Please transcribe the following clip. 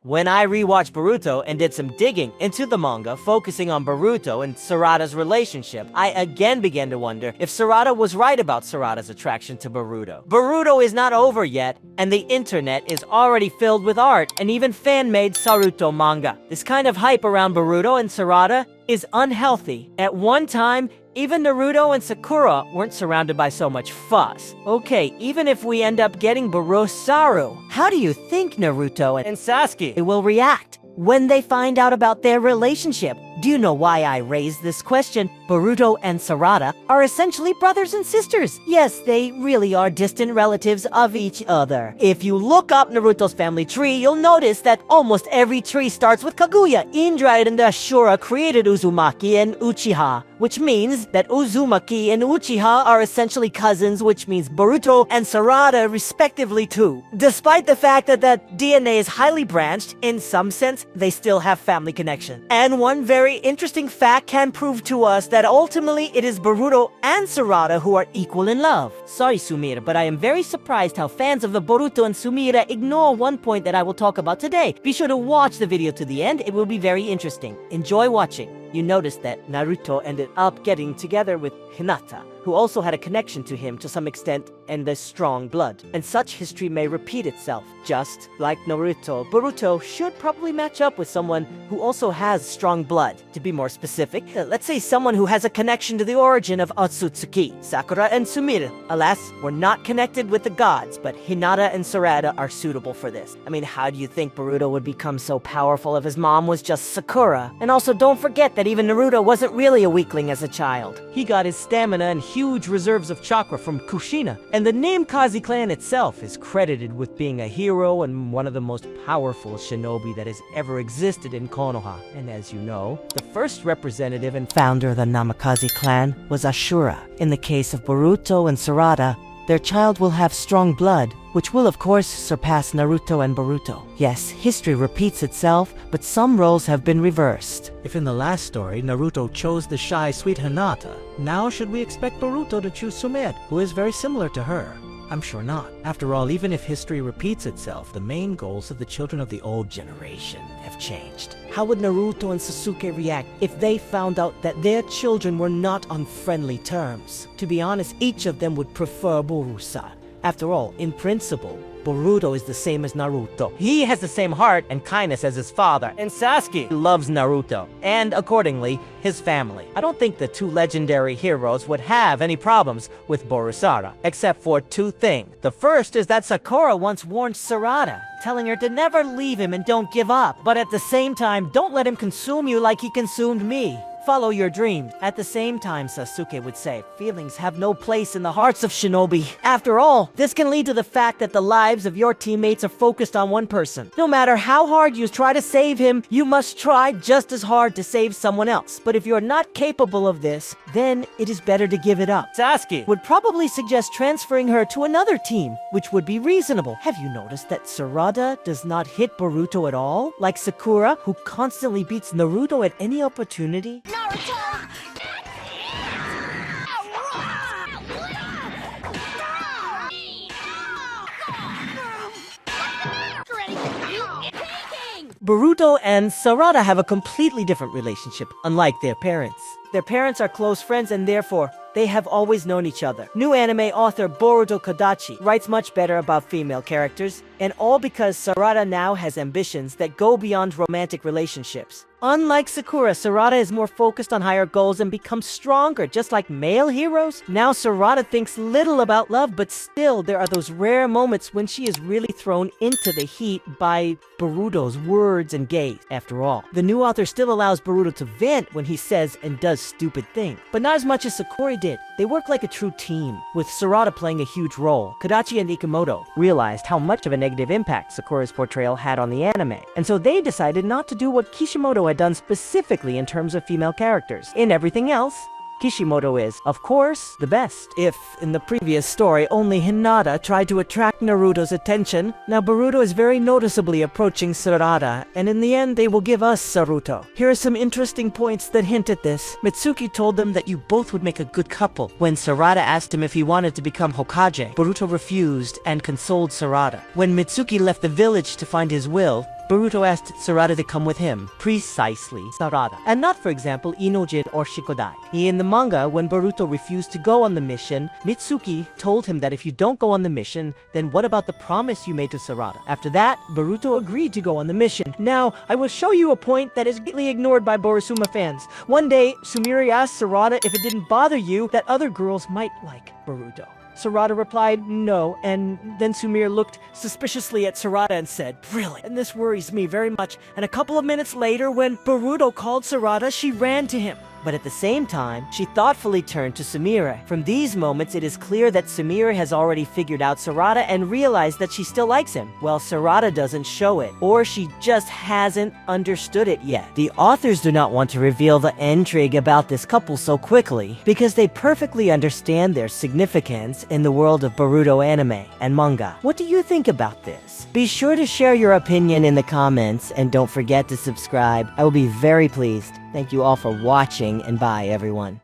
When I rewatched Boruto and did some digging into the manga focusing on Boruto and Sarada's relationship, I again began to wonder if Sarada was right about Sarada's attraction to Boruto. Boruto is not over yet, and the internet is already filled with art and even fan-made Naruto manga. This kind of hype around Boruto and Sarada is unhealthy. At one time, even Naruto and Sakura weren't surrounded by so much fuss. Okay, even if we end up getting Borusaru, how do you think Naruto and Sasuke will react when they find out about their relationship? Do you know why I raised this question? Boruto and Sarada are essentially brothers and sisters. Yes, they really are distant relatives of each other. If you look up Naruto's family tree, you'll notice that almost every tree starts with Kaguya. Indra and Ashura created Uzumaki and Uchiha, which means that Uzumaki and Uchiha are essentially cousins, which means Boruto and Sarada respectively too. Despite the fact that that DNA is highly branched, in some sense, they still have family connection. And one very interesting fact can prove to us that ultimately it is Boruto and Sarada who are equal in love. Sorry, Sumire, but I am very surprised how fans of the Boruto and Sumire ignore one point that I will talk about today. Be sure to watch the video to the end, it will be very interesting. Enjoy watching. You notice that Naruto ended up getting together with Hinata, who also had a connection to him to some extent and a strong blood. And such history may repeat itself. Just like Naruto, Boruto should probably match up with someone who also has strong blood. To be more specific, let's say someone who has a connection to the origin of Otsutsuki, Sakura and Sumire. Alas, we're not connected with the gods, but Hinata and Sarada are suitable for this. I mean, how do you think Boruto would become so powerful if his mom was just Sakura? And also, don't forget that even Naruto wasn't really a weakling as a child. He got his stamina and huge reserves of chakra from Kushina, and the name Kazi clan itself is credited with being a hero and one of the most powerful shinobi that has ever existed in Konoha. And as you know, the first representative and founder of the Namikaze clan was Ashura. In the case of Boruto and Sarada, their child will have strong blood, which will of course surpass Naruto and Boruto. Yes, history repeats itself, but some roles have been reversed. If in the last story, Naruto chose the shy, sweet Hinata, now should we expect Boruto to choose Sumire, who is very similar to her? I'm sure not. After all, even if history repeats itself, the main goals of the children of the old generation have changed. How would Naruto and Sasuke react if they found out that their children were not on friendly terms? To be honest, each of them would prefer Borusa. After all, in principle, Boruto is the same as Naruto. He has the same heart and kindness as his father, and Sasuke loves Naruto, and accordingly, his family. I don't think the two legendary heroes would have any problems with Borusaru, except for two things. The first is that Sakura once warned Sarada, telling her to never leave him and don't give up, but at the same time, don't let him consume you like he consumed me. Follow your dreams. At the same time, Sasuke would say, feelings have no place in the hearts of shinobi. After all, this can lead to the fact that the lives of your teammates are focused on one person. No matter how hard you try to save him, you must try just as hard to save someone else. But if you're not capable of this, then it is better to give it up. Sasuke would probably suggest transferring her to another team, which would be reasonable. Have you noticed that Sarada does not hit Boruto at all? Like Sakura, who constantly beats Naruto at any opportunity? Boruto and Sarada have a completely different relationship, unlike their parents. Their parents are close friends and therefore, they have always known each other. New anime author Boruto Kodachi writes much better about female characters, and all because Sarada now has ambitions that go beyond romantic relationships. Unlike Sakura, Sarada is more focused on higher goals and becomes stronger, just like male heroes. Now Sarada thinks little about love, but still there are those rare moments when she is really thrown into the heat by Boruto's words and gaze. After all, the new author still allows Boruto to vent when he says and does stupid things, but not as much as Sakura did. They work like a true team, with Sarada playing a huge role. Kodachi and Ikemoto realized how much of a negative impact Sakura's portrayal had on the anime, and so they decided not to do what Kishimoto had done specifically in terms of female characters. In everything else, Kishimoto is, of course, the best. If, in the previous story, only Hinata tried to attract Naruto's attention, now Boruto is very noticeably approaching Sarada, and in the end they will give us Saruto. Here are some interesting points that hint at this. Mitsuki told them that you both would make a good couple. When Sarada asked him if he wanted to become Hokage, Boruto refused and consoled Sarada. When Mitsuki left the village to find his will, Boruto asked Sarada to come with him. Precisely, Sarada. And not, for example, Inojin or Shikodai. In the manga, when Boruto refused to go on the mission, Mitsuki told him that if you don't go on the mission, then what about the promise you made to Sarada? After that, Boruto agreed to go on the mission. Now, I will show you a point that is greatly ignored by Borosuma fans. One day, Sumire asked Sarada if it didn't bother you that other girls might like Boruto. Sarada replied, no, and then Sumire looked suspiciously at Sarada and said, really, and this worries me very much. And a couple of minutes later, when Boruto called Sarada, she ran to him. But at the same time, she thoughtfully turned to Sumire. From these moments, it is clear that Sumire has already figured out Sarada and realized that she still likes him, while Sarada doesn't show it, or she just hasn't understood it yet. The authors do not want to reveal the intrigue about this couple so quickly, because they perfectly understand their significance in the world of Boruto anime and manga. What do you think about this? Be sure to share your opinion in the comments, and don't forget to subscribe. I will be very pleased. Thank you all for watching, and bye everyone.